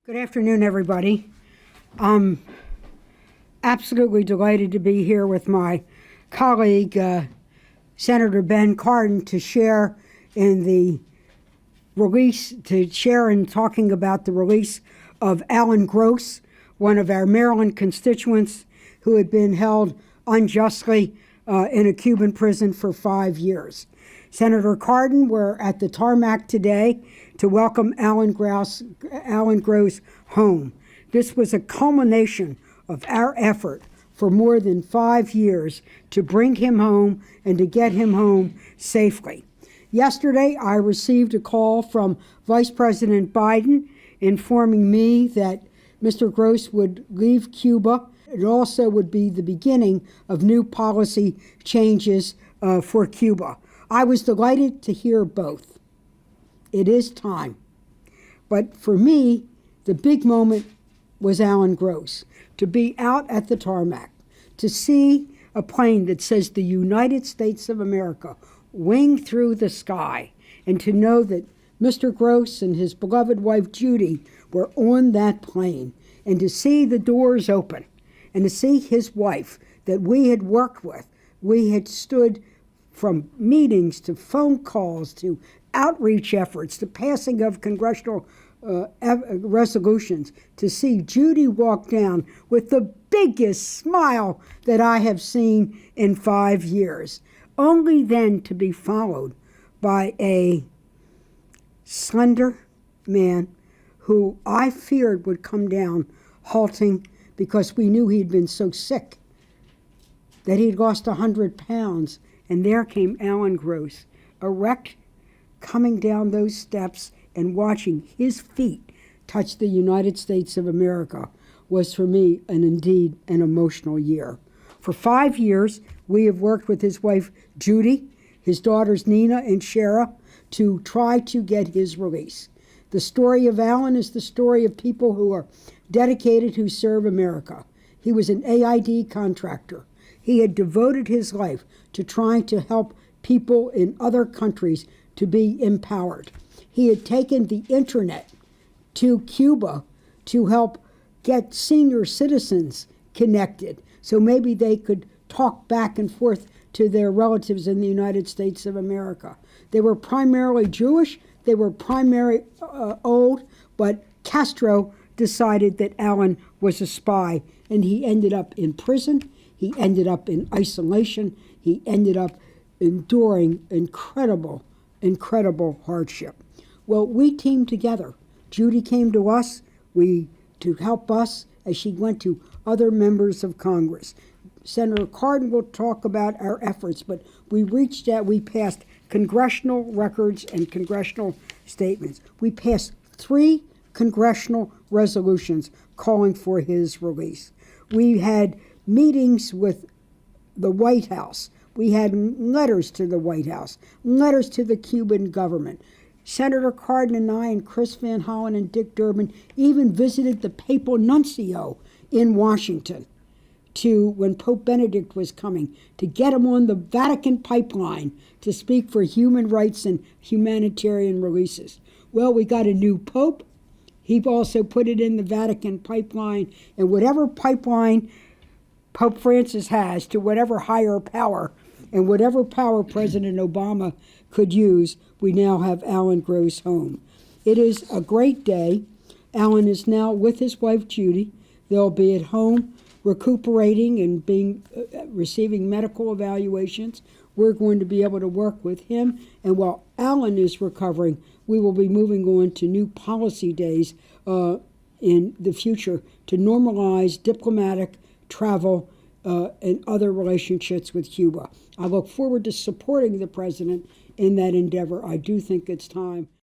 Good afternoon, everybody. I'm absolutely delighted to be here with my colleague, Senator Ben Cardin, to share in talking about the release of Alan Gross, one of our Maryland constituents who had been held unjustly in a Cuban prison for 5 years. Senator Cardin, we're at the tarmac today to welcome Alan Gross home. This was a culmination of our effort for more than 5 years to bring him home and to get him home safely. Yesterday, I received a call from Vice President Biden informing me that Mr. Gross would leave Cuba. It also would be the beginning of new policy changes for Cuba. I was delighted to hear both. It is time. But for me, the big moment was Alan Gross. To be out at the tarmac, to see a plane that says the United States of America wing through the sky, and to know that Mr. Gross and his beloved wife Judy were on that plane, and to see the doors open, and to see his wife that we had worked with. We had stood from meetings to phone calls to outreach efforts to passing of congressional resolutions, to see Judy walk down with the biggest smile that I have seen in 5 years, only then to be followed by a slender man who I feared would come down halting because we knew he'd been so sick that he'd lost 100 pounds. And there came Alan Gross, erect, coming down those steps, and watching his feet touch the United States of America was for me indeed an emotional year. For 5 years, we have worked with his wife Judy, his daughters Nina and Shara, to try to get his release. The story of Alan is the story of people who are dedicated, who serve America. He was an AID contractor. He had devoted his life to trying to help people in other countries to be empowered. He had taken the internet to Cuba to help get senior citizens connected, so maybe they could talk back and forth to their relatives in the United States of America. They were primarily Jewish, they were primarily old, but Castro decided that Alan was a spy, and he ended up in prison. He ended up in isolation. He ended up enduring incredible hardship. Well, we teamed together. Judy came to us to help us as she went to other members of Congress. Senator Cardin will talk about our efforts, but we reached out, we passed congressional records and congressional statements. We passed 3 congressional resolutions calling for his release. We had meetings with the White House. We had letters to the White House, letters to the Cuban government. Senator Cardin and I and Chris Van Hollen and Dick Durbin even visited the papal nuncio in Washington when Pope Benedict was coming, to get him on the Vatican pipeline to speak for human rights and humanitarian releases. Well, we got a new pope. He also put it in the Vatican pipeline, and whatever pipeline Pope Francis has to whatever higher power, and whatever power President Obama could use, we now have Alan Gross home. It is a great day. Alan is now with his wife Judy. They'll be at home recuperating and receiving medical evaluations. We're going to be able to work with him, and while Alan is recovering, we will be moving on to new policy days in the future to normalize diplomatic travel and other relationships with Cuba. I look forward to supporting the president in that endeavor. I do think it's time.